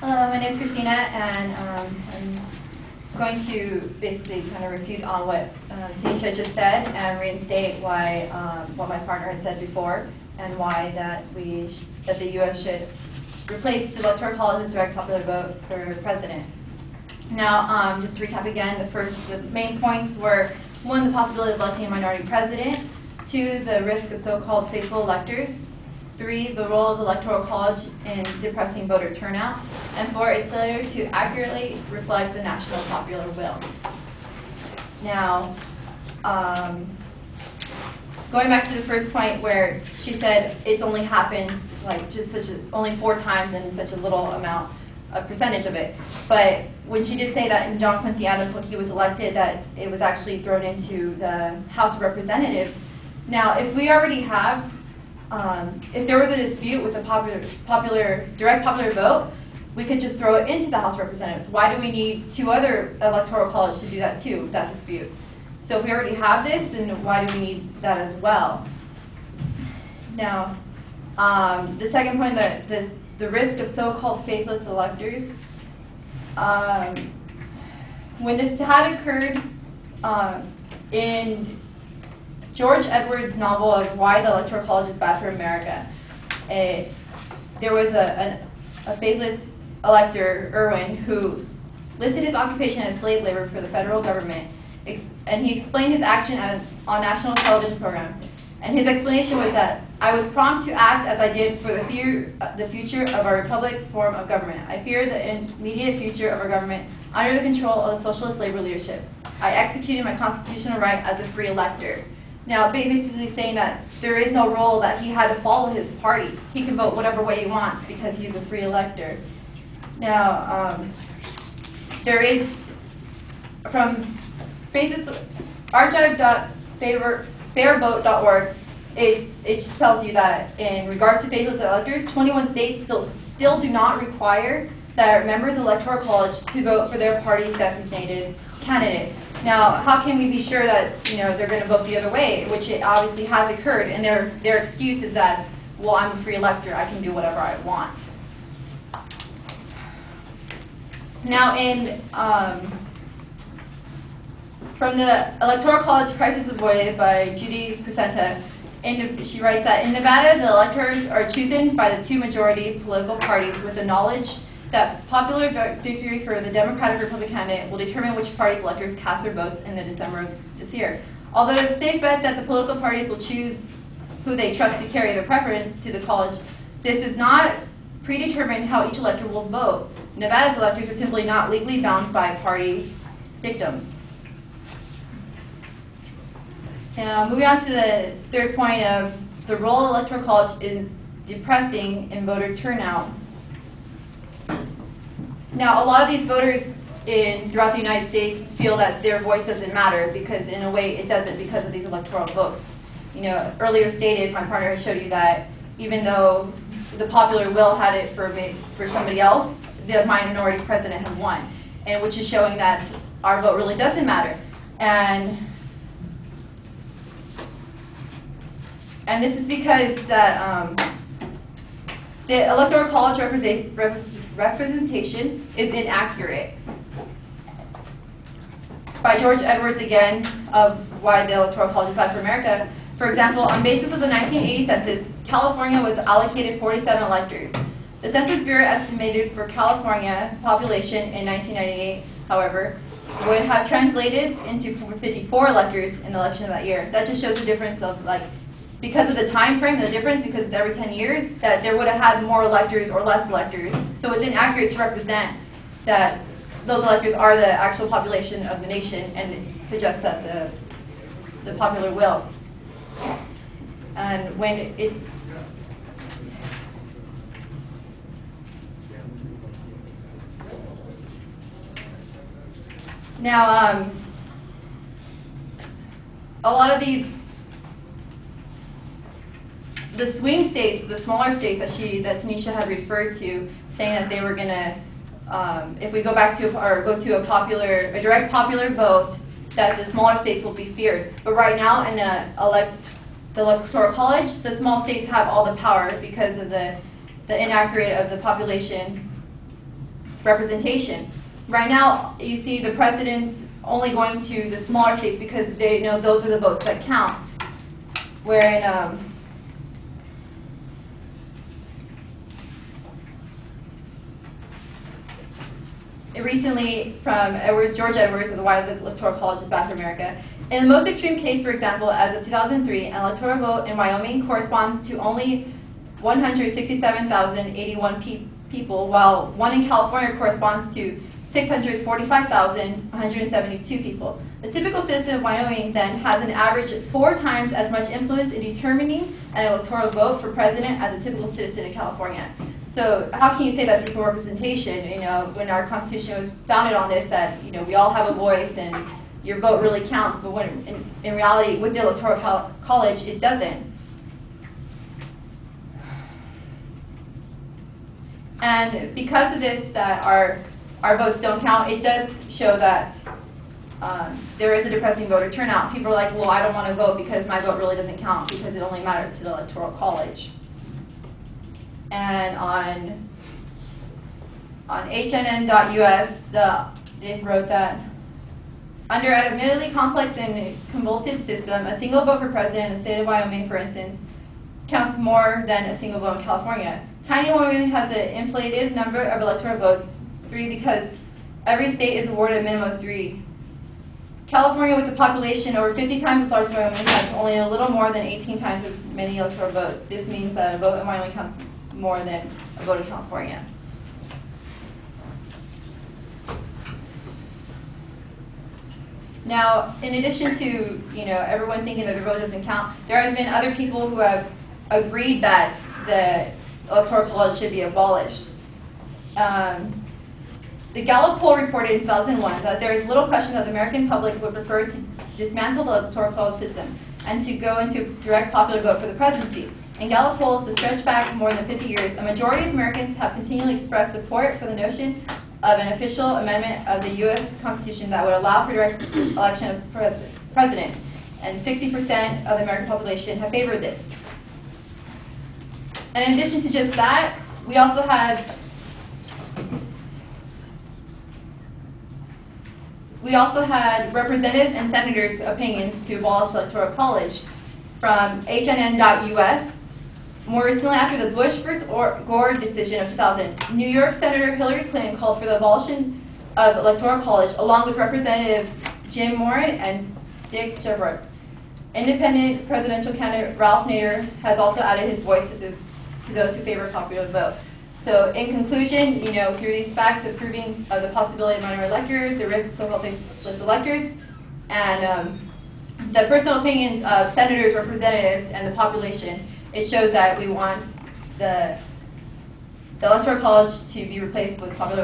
Hello, my name is Christina, and I'm going to basically kind of refute on what Tanisha just said and reinstate why what my partner had said before, and why that the U.S. should replace the Electoral College's direct popular vote for president. Now, just to recap again, the main points were: 1, the possibility of electing a minority president; 2, the risk of so-called faithful electors; 3, the role of the Electoral College in depressing voter turnout; and 4, its failure to accurately reflect the national popular will. Now, going back to the first point where she said it's only happened only 4 times in such a little amount, a percentage of it. But when she did say that in John Quincy Adams, when he was elected, that it was actually thrown into the House of Representatives. Now, if we already have if there was a dispute with the direct popular vote, we could just throw it into the House of Representatives. Why do we need 2 other electoral colleges to do that too, that dispute? So if we already have this, then why do we need that as well? Now, the second point, the risk of so-called faithless electors. When this had occurred in George Edwards' novel of Why the Electoral College is Bad for America, there was a faithless elector, Irwin, who listed his occupation as slave labor for the federal government, and he explained his action on national television program. And his explanation was that, "I was prompt to act as I did for the future of our republic form of government. I fear the immediate future of our government under the control of the socialist labor leadership. I executed my constitutional right as a free elector." Now, basically saying that there is no rule that he had to follow his party. He can vote whatever way he wants because he's a free elector. Now, there is, from archive.fairvote.org, it tells you that in regards to faithless electors, 21 states still do not require their members of the Electoral College to vote for their party's designated candidate. Now, how can we be sure that they're going to vote the other way, which it obviously has occurred, and their excuse is that, well, I'm a free elector, I can do whatever I want. Now, from the Electoral College Crisis Avoided by Judy Crescenta, she writes that in Nevada, the electors are chosen by the 2 majority political parties with the knowledge that popular victory for the Democratic Republican candidate will determine which party's electors cast their votes in the December of this year. Although it's a safe bet that the political parties will choose who they trust to carry their preference to the college, this does not predetermine how each elector will vote. Nevada's electors are simply not legally bound by party dictum. Now, moving on to the third point of the role of the Electoral College is depressing in voter turnout. Now, a lot of these voters throughout the United States feel that their voice doesn't matter because, in a way, it doesn't because of these electoral votes. Earlier stated, my partner showed you that even though the popular will had it for somebody else, the minority president has won, and which is showing that our vote really doesn't matter. And this is because that the Electoral College representation is inaccurate. By George Edwards again, of Why the Electoral College is Bad for America. For example, on basis of the 1980 census, California was allocated 47 electors. The Census Bureau estimated for California population in 1998, however, would have translated into 54 electors in the election of that year. That just shows the difference of, because of the time frame, the difference, because it's every 10 years, that there would have had more electors or less electors. So it's inaccurate to represent that those electors are the actual population of the nation, and it suggests that the popular will. And when it's now, a lot of these, the swing states, the smaller states that Tanisha had referred to, saying that they were going to, if we go back to a direct popular vote, that the smaller states will be feared. But right now, in the Electoral College, the small states have all the power because of the inaccurate of the population representation. Right now, you see the presidents only going to the smaller states because they know those are the votes that count. Where recently from George Edwards of the Why the Electoral College is Bad for America. In the most extreme case, for example, as of 2003, an electoral vote in Wyoming corresponds to only 167,081 people, while one in California corresponds to 645,172 people. The typical citizen of Wyoming then has an average 4 times as much influence in determining an electoral vote for president as a typical citizen in California. So how can you say that's equal representation? You know, when our Constitution was founded on this, that we all have a voice and your vote really counts, but when in reality, with the Electoral College, it doesn't. And because of this, that our votes don't count, it does show that there is a depressing voter turnout. People are like, well, I don't want to vote because my vote really doesn't count because it only matters to the Electoral College. And on HNN.us, they wrote that under an admittedly complex and convoluted system, a single vote for president in the state of Wyoming, for instance, counts more than a single vote in California. Tiny Wyoming has an inflated number of electoral votes, 3, because every state is awarded a minimum of 3. California, with a population over 50 times as large as Wyoming, has only a little more than 18 times as many electoral votes. This means that a vote in Wyoming counts more than a vote in California. Now, in addition to everyone thinking that their vote doesn't count, there have been other people who have agreed that the Electoral College should be abolished. The Gallup poll reported in 2001 that there is little question that the American public would prefer to dismantle the Electoral College system and to go into direct popular vote for the presidency. In Gallup polls that stretch back more than 50 years, a majority of Americans have continually expressed support for the notion of an official amendment of the U.S. Constitution that would allow for direct election of president, and 60% of the American population have favored this. And in addition to just that, we also had representatives and senators' opinions to abolish the Electoral College from HNN.us. More recently, after the Bush versus Gore decision of 2000, New York Senator Hillary Clinton called for the abolition of the Electoral College, along with Representatives Jim Moran and Dick Sherbrooke. Independent presidential candidate Ralph Nader has also added his voice to those who favor popular vote. So, in conclusion, through these facts of proving the possibility of minor electors, the risks of helping split electors, and the personal opinions of senators, representatives, and the population, it shows that we want the Electoral College to be replaced with popular